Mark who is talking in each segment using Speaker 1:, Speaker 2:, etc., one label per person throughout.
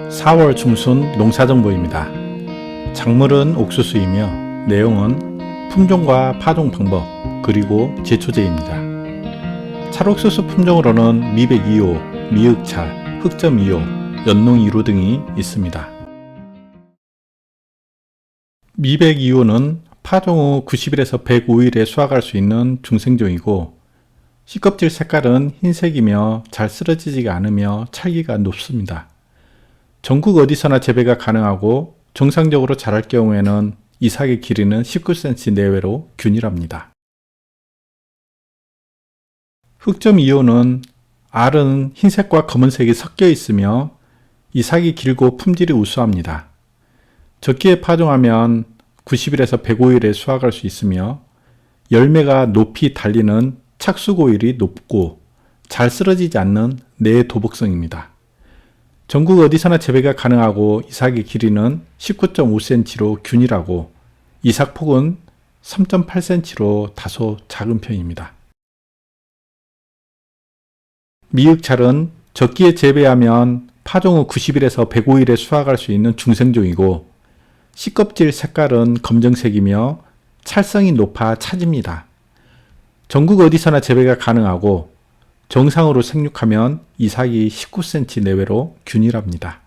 Speaker 1: 4월 중순 농사정보입니다. 작물은 옥수수이며 내용은 품종과 파종 방법 그리고 제초제입니다. 찰옥수수 품종으로는 미백 2호, 미흑찰, 흑점 2호, 연농 1호 등이 있습니다. 미백 2호는 파종 후 90일에서 105일에 수확할 수 있는 중생종이고 씨껍질 색깔은 흰색이며 잘 쓰러지지가 않으며 찰기가 높습니다. 전국 어디서나 재배가 가능하고 정상적으로 자랄 경우에는 이삭의 길이는 19cm 내외로 균일합니다. 흑점 2호는 알은 흰색과 검은색이 섞여 있으며 이삭이 길고 품질이 우수합니다. 적기에 파종하면 90일에서 105일에 수확할 수 있으며 열매가 높이 달리는 착수고율이 높고 잘 쓰러지지 않는 내도복성입니다. 전국 어디서나 재배가 가능하고 이삭의 길이는 19.5cm로 균일하고 이삭폭은 3.8cm로 다소 작은 편입니다. 미흑찰은 적기에 재배하면 파종 후 90일에서 105일에 수확할 수 있는 중생종이고 씨껍질 색깔은 검정색이며 찰성이 높아 차집니다. 전국 어디서나 재배가 가능하고 정상으로 생육하면 이삭이 19cm 내외로 균일합니다.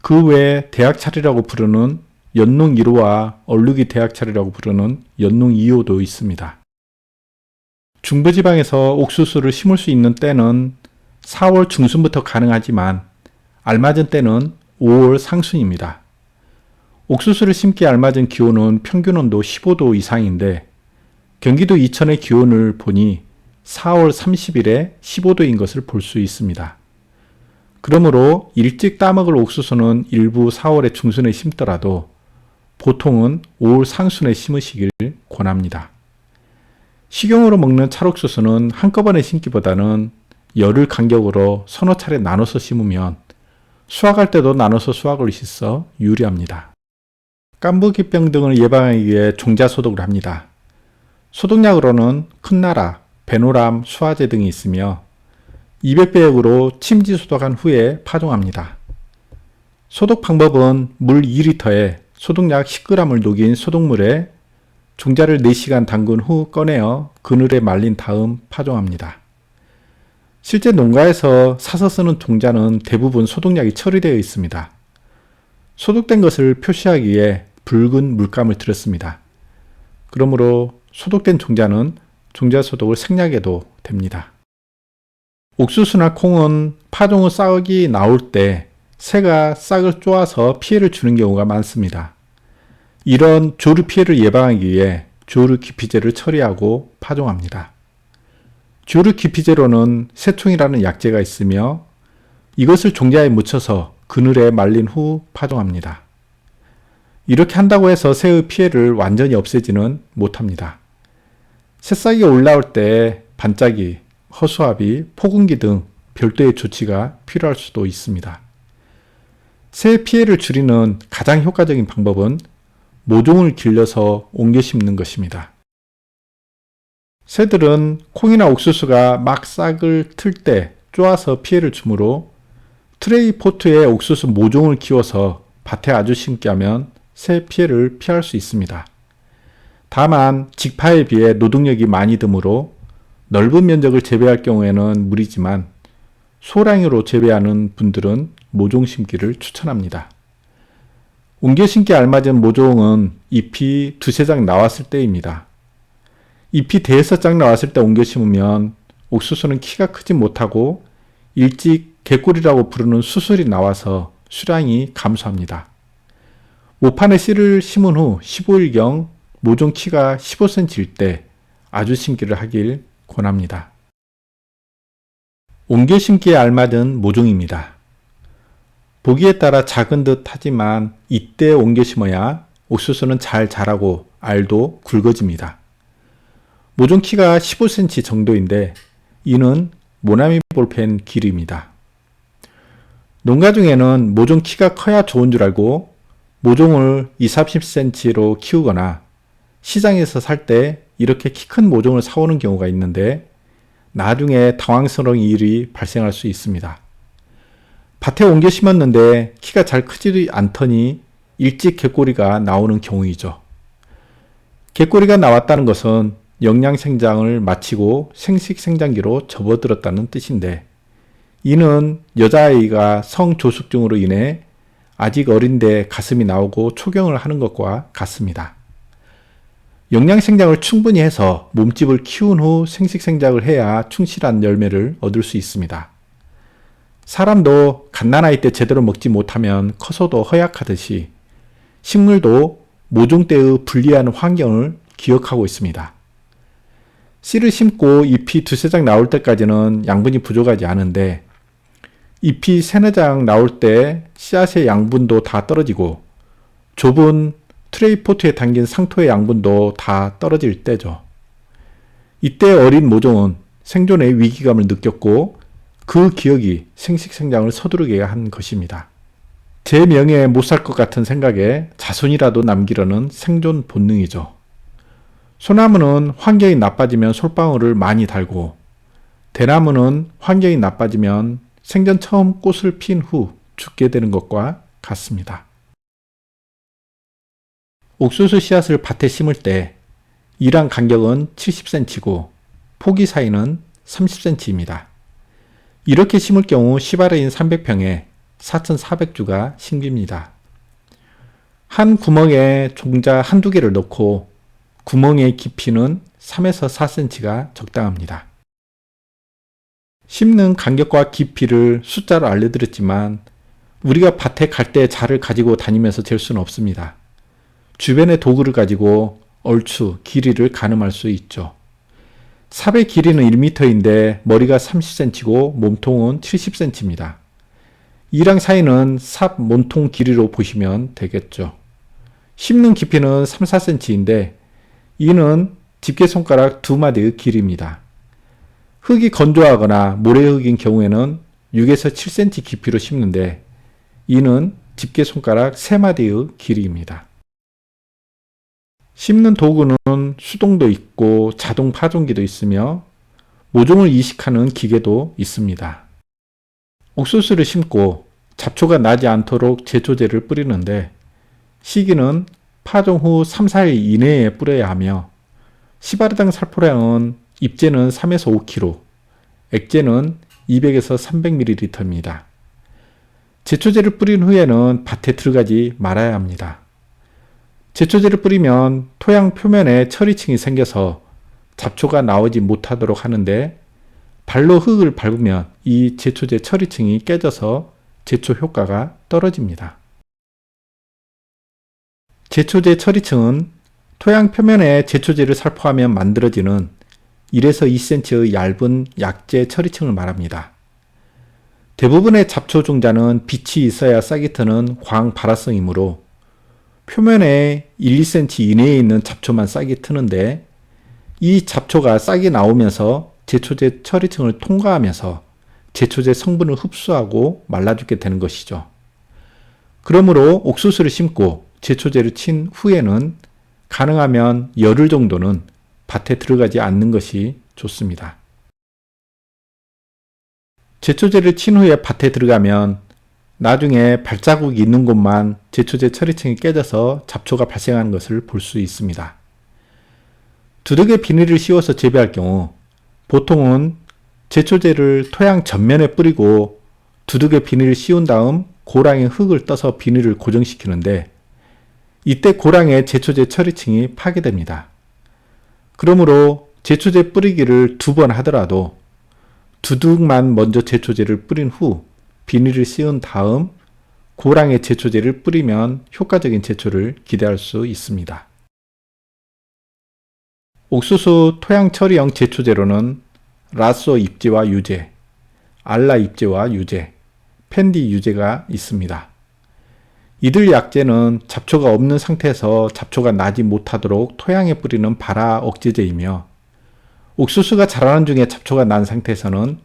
Speaker 1: 그 외에 대학찰이라고 부르는 연농 1호와 얼룩이 대학찰이라고 부르는 연농 2호도 있습니다. 중부지방에서 옥수수를 심을 수 있는 때는 4월 중순부터 가능하지만 알맞은 때는 5월 상순입니다. 옥수수를 심기에 알맞은 기온은 평균 온도 15도 이상인데 경기도 이천의 기온을 보니 4월 30일에 15도인 것을 볼 수 있습니다. 그러므로 일찍 따먹을 옥수수는 일부 4월의 중순에 심더라도 보통은 5월 상순에 심으시길 권합니다. 식용으로 먹는 찰옥수수는 한꺼번에 심기보다는 열흘 간격으로 서너 차례 나눠서 심으면 수확할 때도 나눠서 수확을 있어 유리합니다. 깐부기병 등을 예방하기 위해 종자소독을 합니다. 소독약으로는 큰나라, 베노람, 수화제 등이 있으며 200배역으로 침지 소독한 후에 파종합니다. 소독 방법은 물 2리터에 소독약 10g을 녹인 소독물에 종자를 4시간 담근 후 꺼내어 그늘에 말린 다음 파종합니다. 실제 농가에서 사서 쓰는 종자는 대부분 소독약이 처리되어 있습니다. 소독된 것을 표시하기 위해 붉은 물감을 들였습니다. 그러므로 소독된 종자는 종자 소독을 생략해도 됩니다. 옥수수나 콩은 파종 후 싹이 나올 때 새가 싹을 쪼아서 피해를 주는 경우가 많습니다. 이런 조류 피해를 예방하기 위해 조류 기피제를 처리하고 파종합니다. 조류 기피제로는 새총이라는 약재가 있으며 이것을 종자에 묻혀서 그늘에 말린 후 파종합니다. 이렇게 한다고 해서 새의 피해를 완전히 없애지는 못합니다. 새싹이 올라올 때 반짝이, 허수아비, 폭운기 등 별도의 조치가 필요할 수도 있습니다. 새 피해를 줄이는 가장 효과적인 방법은 모종을 길러서 옮겨 심는 것입니다. 새들은 콩이나 옥수수가 막 싹을 틀 때 쪼아서 피해를 주므로 트레이 포트에 옥수수 모종을 키워서 밭에 아주 심게 하면 새 피해를 피할 수 있습니다. 다만 직파에 비해 노동력이 많이 드므로 넓은 면적을 재배할 경우에는 무리지만 소량으로 재배하는 분들은 모종 심기를 추천합니다. 옮겨 심기에 알맞은 모종은 잎이 두세 장 나왔을 때입니다. 잎이 대여섯 장 나왔을 때 옮겨 심으면 옥수수는 키가 크지 못하고 일찍 개꿀이라고 부르는 수술이 나와서 수량이 감소합니다. 모판에 씨를 심은 후 15일경 모종 키가 15cm일 때 아주 심기를 하길 권합니다. 옮겨 심기에 알맞은 모종입니다. 보기에 따라 작은 듯 하지만 이때 옮겨 심어야 옥수수는 잘 자라고 알도 굵어집니다. 모종 키가 15cm 정도인데 이는 모나미 볼펜 길이입니다. 농가 중에는 모종 키가 커야 좋은 줄 알고 모종을 20-30cm로 키우거나 시장에서 살 때 이렇게 키 큰 모종을 사오는 경우가 있는데 나중에 당황스러운 일이 발생할 수 있습니다. 밭에 옮겨 심었는데 키가 잘 크지 않더니 일찍 갯꼬리가 나오는 경우이죠. 갯꼬리가 나왔다는 것은 영양생장을 마치고 생식생장기로 접어들었다는 뜻인데, 이는 여자아이가 성조숙증으로 인해 아직 어린데 가슴이 나오고 초경을 하는 것과 같습니다. 영양생장을 충분히 해서 몸집을 키운 후 생식생장을 해야 충실한 열매를 얻을 수 있습니다. 사람도 갓난아이 때 제대로 먹지 못하면 커서도 허약하듯이 식물도 모종 때의 불리한 환경을 기억하고 있습니다. 씨를 심고 잎이 두세 장 나올 때까지는 양분이 부족하지 않은데, 잎이 세네 장 나올 때 씨앗의 양분도 다 떨어지고 좁은 트레이포트에 담긴 상토의 양분도 다 떨어질 때죠. 이때 어린 모종은 생존의 위기감을 느꼈고 그 기억이 생식생장을 서두르게 한 것입니다. 제 명예에 못 살 것 같은 생각에 자손이라도 남기려는 생존 본능이죠. 소나무는 환경이 나빠지면 솔방울을 많이 달고, 대나무는 환경이 나빠지면 생전 처음 꽃을 핀 후 죽게 되는 것과 같습니다. 옥수수 씨앗을 밭에 심을 때 이랑 간격은 70cm고 포기 사이는 30cm입니다. 이렇게 심을 경우 시바레인 300평에 4,400주가 심깁니다. 한 구멍에 종자 한두 개를 넣고 구멍의 깊이는 3에서 4cm가 적당합니다. 심는 간격과 깊이를 숫자로 알려드렸지만 우리가 밭에 갈 때 자를 가지고 다니면서 잴 수는 없습니다. 주변의 도구를 가지고 얼추 길이를 가늠할 수 있죠. 삽의 길이는 1m인데 머리가 30cm고 몸통은 70cm입니다. 이랑 사이는 삽 몸통 길이로 보시면 되겠죠. 심는 깊이는 3, 4cm인데 이는 집게손가락 2마디의 길이입니다. 흙이 건조하거나 모래흙인 경우에는 6에서 7cm 깊이로 심는데 이는 집게손가락 3마디의 길이입니다. 심는 도구는 수동도 있고 자동 파종기도 있으며 모종을 이식하는 기계도 있습니다. 옥수수를 심고 잡초가 나지 않도록 제초제를 뿌리는데 시기는 파종 후 3, 4일 이내에 뿌려야 하며 시바르당 살포량은 잎제는 3에서 5kg, 액제는 200에서 300ml입니다. 제초제를 뿌린 후에는 밭에 들어가지 말아야 합니다. 제초제를 뿌리면 토양 표면에 처리층이 생겨서 잡초가 나오지 못하도록 하는데 발로 흙을 밟으면 이 제초제 처리층이 깨져서 제초 효과가 떨어집니다. 제초제 처리층은 토양 표면에 제초제를 살포하면 만들어지는 1에서 2cm의 얇은 약재 처리층을 말합니다. 대부분의 잡초 종자는 빛이 있어야 싹이 트는 광발화성이므로 표면에 1, 2cm 이내에 있는 잡초만 싹이 트는데 이 잡초가 싹이 나오면서 제초제 처리층을 통과하면서 제초제 성분을 흡수하고 말라죽게 되는 것이죠. 그러므로 옥수수를 심고 제초제를 친 후에는 가능하면 열흘 정도는 밭에 들어가지 않는 것이 좋습니다. 제초제를 친 후에 밭에 들어가면 나중에 발자국이 있는 곳만 제초제 처리층이 깨져서 잡초가 발생하는 것을 볼 수 있습니다. 두둑에 비닐을 씌워서 재배할 경우 보통은 제초제를 토양 전면에 뿌리고 두둑에 비닐을 씌운 다음 고랑에 흙을 떠서 비닐을 고정시키는데 이때 고랑의 제초제 처리층이 파괴됩니다. 그러므로 제초제 뿌리기를 2번 하더라도 두둑만 먼저 제초제를 뿌린 후 비닐을 씌운 다음 고랑에 제초제를 뿌리면 효과적인 제초를 기대할 수 있습니다. 옥수수 토양 처리형 제초제로는 라쏘 잎제와 유제, 알라 잎제와 유제, 펜디 유제가 있습니다. 이들 약제는 잡초가 없는 상태에서 잡초가 나지 못하도록 토양에 뿌리는 발화 억제제이며 옥수수가 자라는 중에 잡초가 난 상태에서는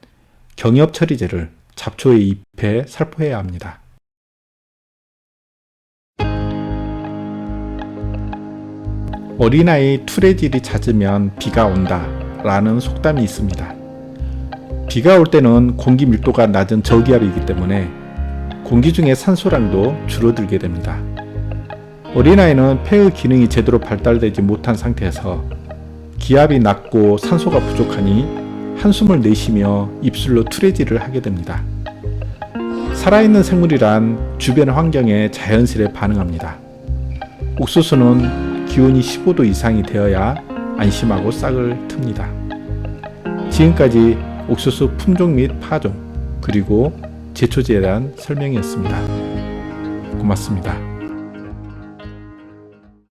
Speaker 1: 경엽 처리제를 잡초의 잎에 살포해야 합니다. 어린아이 투레질이 잦으면 비가 온다 라는 속담이 있습니다. 비가 올 때는 공기 밀도가 낮은 저기압이기 때문에 공기 중의 산소량도 줄어들게 됩니다. 어린아이는 폐의 기능이 제대로 발달되지 못한 상태에서 기압이 낮고 산소가 부족하니 한숨을 내쉬며 입술로 투레지를 하게 됩니다. 살아있는 생물이란 주변 환경에 자연스레 반응합니다. 옥수수는 기온이 15도 이상이 되어야 안심하고 싹을 틉니다. 지금까지 옥수수 품종 및 파종, 그리고 제초제에 대한 설명이었습니다. 고맙습니다.